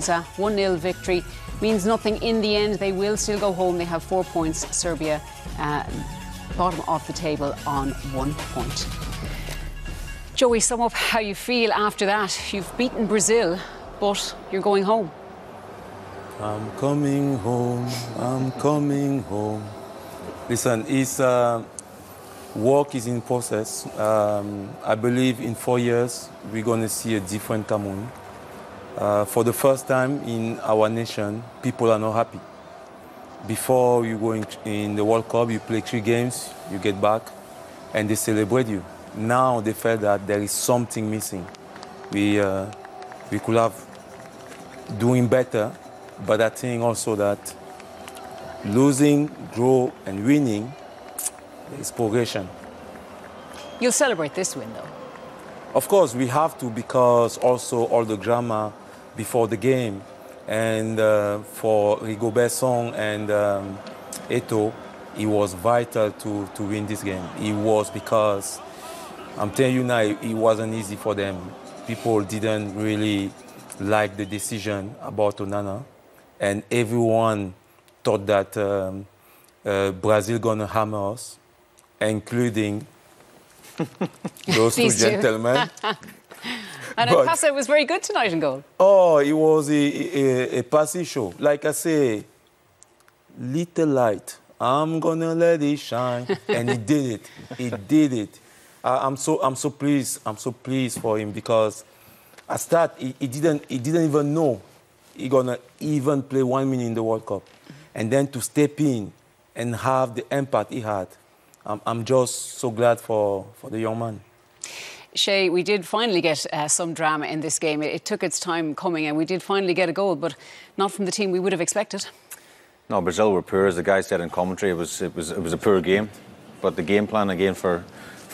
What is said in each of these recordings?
Monza. 1-0 victory means nothing in the end. They will still go home. They have 4 points. Serbia bottom of the table on 1 point. Joey, sum up how you feel after that. You've beaten Brazil, but you're going home. I'm coming home, I'm coming home. Listen, work is in process. I believe in 4 years, we're going to see a different Cameroon. For the first time in our nation, people are not happy. Before you go in the World Cup, you play 3 games, you get back, and they celebrate you. Now they felt that there is something missing. We could have doing better, but I think also that losing, grow, and winning is progression. You'll celebrate this win, though. Of course, we have to, because also all the drama before the game, and for Rigobert's song and Eto'o, it was vital to win this game. It was, because I'm telling you now, it wasn't easy for them. People didn't really like the decision about Onana, and everyone thought that Brazil gonna hammer us, including those two gentlemen. And Pasa was very good tonight in goal. Oh, it was a passy show. Like I say, little light, I'm gonna let it shine, and he did it. He did it. I'm so pleased. I'm so pleased for him, because at start he didn't even know he gonna even play 1 minute in the World Cup, and then to step in and have the impact he had. I'm just so glad for the young man. Shay, we did finally get some drama in this game. It took its time coming, and we did finally get a goal, but not from the team we would have expected. No, Brazil were poor, as the guy said in commentary. It was a poor game, but the game plan again for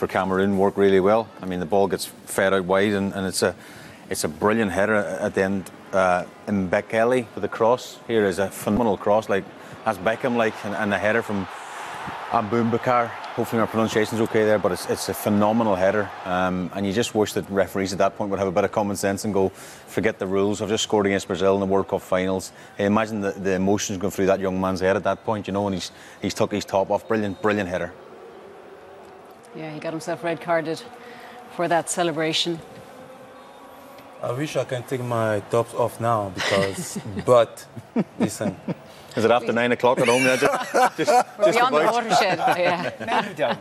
Cameroon worked really well. I mean, the ball gets fed out wide, and it's a brilliant header at the end. Mbekele with the cross here is a phenomenal cross, like that's Beckham, like, and the header from Bakar. Hopefully my pronunciation's okay there, but it's a phenomenal header, and you just wish that referees at that point would have a bit of common sense and go, forget the rules. I've just scored against Brazil in the World Cup finals. Imagine the emotions going through that young man's head at that point, you know, and he's took his top off. Brilliant header. Yeah, he got himself red carded for that celebration. I wish I can take my tops off now, because, but listen. Is it after 9 o'clock at home? Yeah, just beyond the watershed. Yeah. Maybe don't.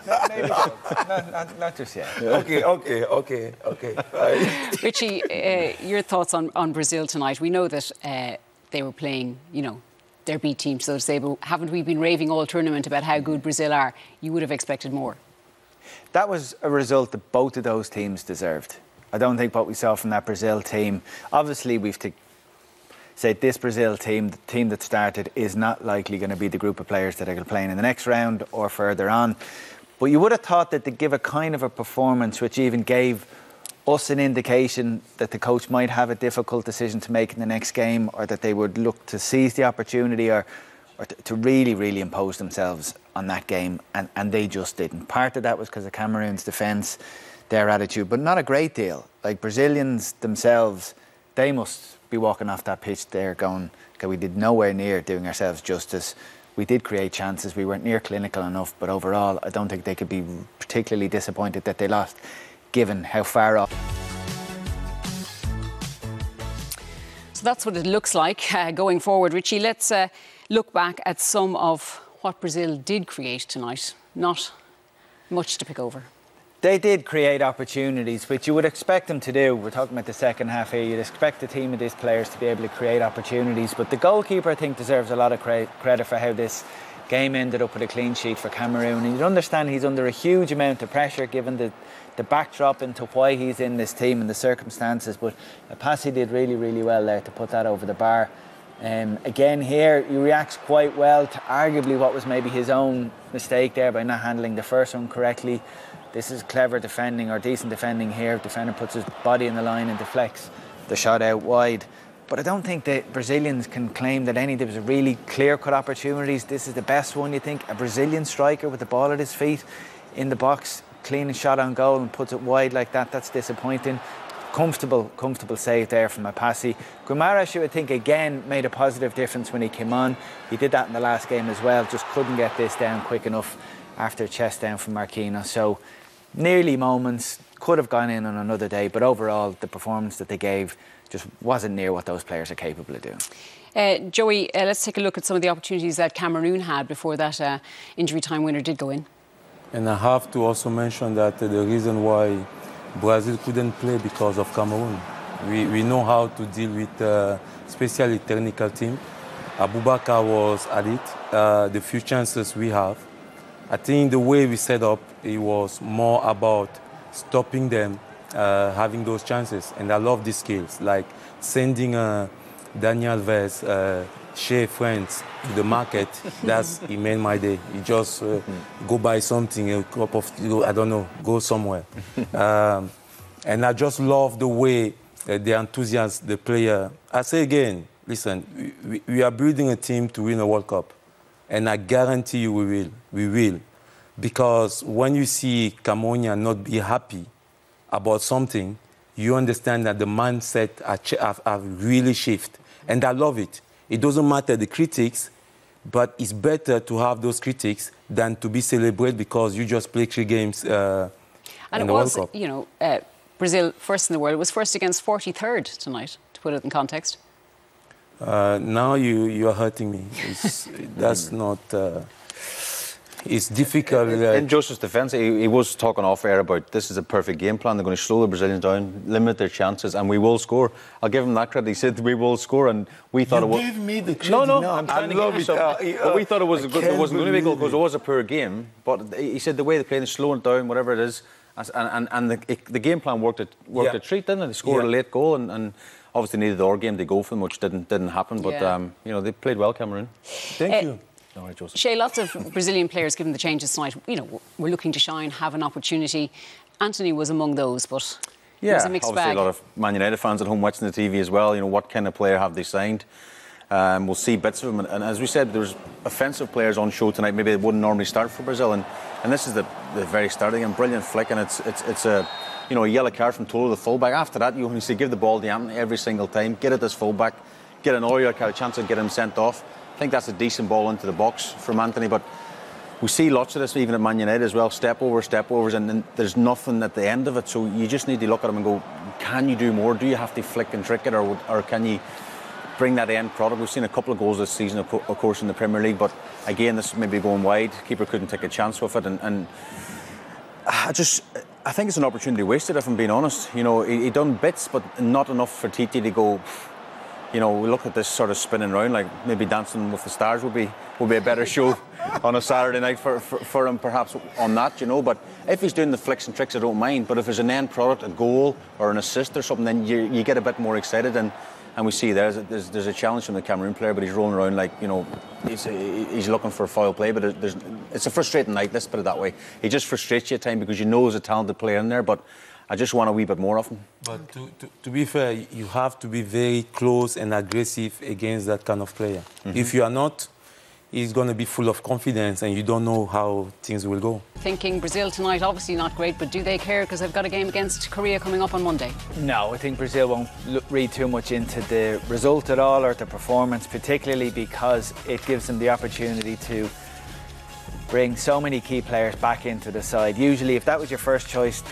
No, maybe don't. Not just yet. Okay. Richie, your thoughts on Brazil tonight? We know that they were playing, you know, their B team, so to say, but haven't we been raving all tournament about how good Brazil are? You would have expected more. That was a result that both of those teams deserved. I don't think what we saw from that Brazil team, obviously we've to say this Brazil team, the team that started, is not likely going to be the group of players that are going to play in the next round or further on. But you would have thought that they'd give a kind of a performance which even gave us an indication that the coach might have a difficult decision to make in the next game, or that they would look to seize the opportunity or to really, really impose themselves on that game, and they just didn't. Part of that was because of Cameroon's defence, their attitude, but not a great deal. Like, Brazilians themselves, they must be walking off that pitch there going, okay, we did nowhere near doing ourselves justice. We did create chances, we weren't near clinical enough, but overall I don't think they could be particularly disappointed that they lost, given how far off. So that's what it looks like going forward. Richie, let's look back at some of what Brazil did create tonight. Not much to pick over. They did create opportunities, which you would expect them to do. We're talking about the second half here. You'd expect a team of these players to be able to create opportunities. But the goalkeeper, I think, deserves a lot of credit for how this game ended up with a clean sheet for Cameroon. And you'd understand he's under a huge amount of pressure given the backdrop into why he's in this team and the circumstances. But Passy did really, really well there to put that over the bar. Again here, he reacts quite well to arguably what was maybe his own mistake there by not handling the first one correctly. This is clever defending, or decent defending here. Defender puts his body in the line and deflects the shot out wide. But I don't think the Brazilians can claim that there was really clear-cut opportunities. This is the best one, you think? A Brazilian striker with the ball at his feet in the box, clean shot on goal and puts it wide like that. That's disappointing. comfortable save there from Apasi. Guimaraes, you would think, again, made a positive difference when he came on. He did that in the last game as well, just couldn't get this down quick enough after a chest down from Marquinhos. So nearly moments, could have gone in on another day, but overall the performance that they gave just wasn't near what those players are capable of doing. Joey, let's take a look at some of the opportunities that Cameroon had before that injury time winner did go in. And I have to also mention that the reason why Brazil couldn't play because of Cameroon. We know how to deal with especially technical team. Abubakar was at it. The few chances we have, I think the way we set up, it was more about stopping them having those chances. And I love these skills, like sending Daniel Vez, Shea friends to the market. He made my day. You just go buy something, a cup of, I don't know, go somewhere. And I just love the way the enthusiasm, the player. I say again, listen, we are building a team to win a World Cup. And I guarantee you we will. Because when you see Cameroonian not be happy about something, you understand that the mindset have really shifted. And I love it. It doesn't matter the critics, but it's better to have those critics than to be celebrated because you just play 3 games in the World Cup. You know, Brazil first in the world. It was first against 43rd tonight, to put it in context. Now you are hurting me. That's not... it's difficult. In Joseph's defence, he was talking off air about this is a perfect game plan. They're going to slow the Brazilians down, limit their chances, and we will score. I'll give him that credit. He said we will score, and we thought it was. Give me the credit. No, I'm trying to give you some. But we thought it was good. It wasn't going to be a goal because it was a poor game. But he said the way they played, slowing it down, whatever it is, and the game plan worked a treat, didn't it? They scored a late goal and obviously needed our game to go for them, which didn't happen. But you know, they played well, Cameroon. Thank you. All right, Joseph. Shay, lots of Brazilian players, given the changes tonight, you know, were looking to shine, have an opportunity. Anthony was among those, but it was a mixed obviously bag. A lot of Man United fans at home watching the TV as well. You know, what kind of player have they signed? We'll see bits of them. And as we said, there's offensive players on show tonight. Maybe they wouldn't normally start for Brazil. And this is the very start again. Brilliant flick, and it's a a yellow card from Tolo, the fullback. After that, you only say give the ball to Anthony every single time. Get it as fullback. Get an Oriol a chance of getting him sent off. I think that's a decent ball into the box from Anthony, but we see lots of this even at Man United as well, step overs, and then there's nothing at the end of it. So you just need to look at him and go, can you do more? Do you have to flick and trick it, or can you bring that end product? We've seen a couple of goals this season, of course, in the Premier League, but again, this is maybe going wide. Keeper couldn't take a chance with it, and I think it's an opportunity wasted, if I'm being honest. You know, he done bits, but not enough for Titi to go. You know, we look at this sort of spinning round, like maybe Dancing with the Stars would be a better show on a Saturday night for him, perhaps on that, you know. But if he's doing the flicks and tricks, I don't mind. But if there's an end product, a goal or an assist or something, then you get a bit more excited. And we see there's a challenge from the Cameroon player, but he's rolling around like, you know, he's looking for foul play. But it's a frustrating night, let's put it that way. He just frustrates you at times because you know there's a talented player in there, but I just want a wee bit more of him. But to be fair, you have to be very close and aggressive against that kind of player. If you are not, he's going to be full of confidence and you don't know how things will go. Thinking Brazil tonight, obviously not great, but do they care because they've got a game against Korea coming up on Monday? No, I think Brazil won't read too much into the result at all or the performance, particularly because it gives them the opportunity to bring so many key players back into the side. Usually, if that was your first choice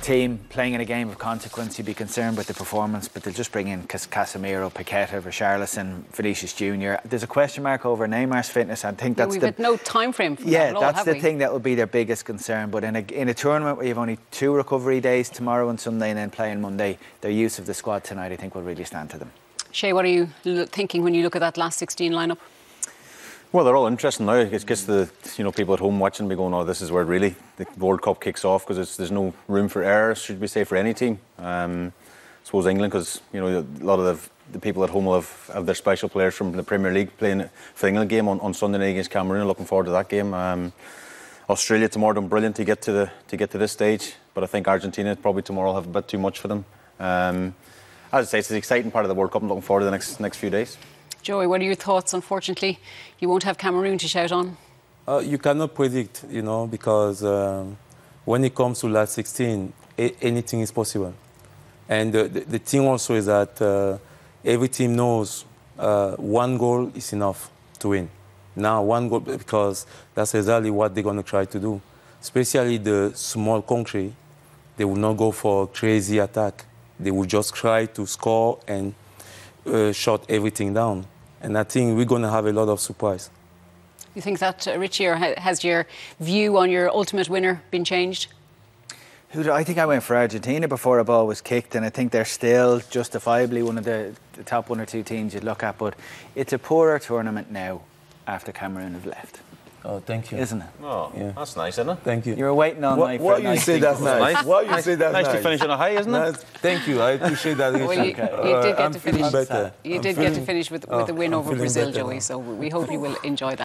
team playing in a game of consequence, you'd be concerned with the performance, but they'll just bring in Casemiro, Paqueta, Richarlison, Vinicius Junior. There's a question mark over Neymar's fitness. I think that's we've had no time frame for that at all, that's the thing that will be their biggest concern. But in a tournament where you've only 2 recovery days, tomorrow and Sunday, and then playing Monday, their use of the squad tonight, I think, will really stand to them. Shay, what are you thinking when you look at that last 16 lineup? Well, they're all interesting now. It gets the people at home watching me going, oh, this is where really the World Cup kicks off, because there's no room for error, should we say, for any team. I suppose England, because a lot of the people at home will have their special players from the Premier League playing for the England game on Sunday night against Cameroon. Looking forward to that game. Australia tomorrow done brilliant to get to this stage, but I think Argentina probably tomorrow will have a bit too much for them. As I say, it's an exciting part of the World Cup. I'm looking forward to the next few days. Joey, what are your thoughts? Unfortunately, you won't have Cameroon to shout on. You cannot predict, because when it comes to last 16, anything is possible. And the thing also is that every team knows one goal is enough to win. Now, one goal, because that's exactly what they're going to try to do. Especially the small country, they will not go for crazy attack. They will just try to score and shut everything down. And I think we're going to have a lot of surprise. You think that, Richie, or has your view on your ultimate winner been changed? I think I went for Argentina before a ball was kicked, and I think they're still justifiably one of the top 1 or 2 teams you'd look at. But it's a poorer tournament now after Cameroon have left. Oh, thank you. Isn't it? Oh, yeah. That's nice, isn't it? Thank you. You were waiting all night for a nice say that's nice? What you say that's nice nice? to finish on a high, isn't it? Thank you. I appreciate that. Well, you did get to finish. Better. You did get to finish with a win over Brazil, Joey. So we hope you will enjoy that.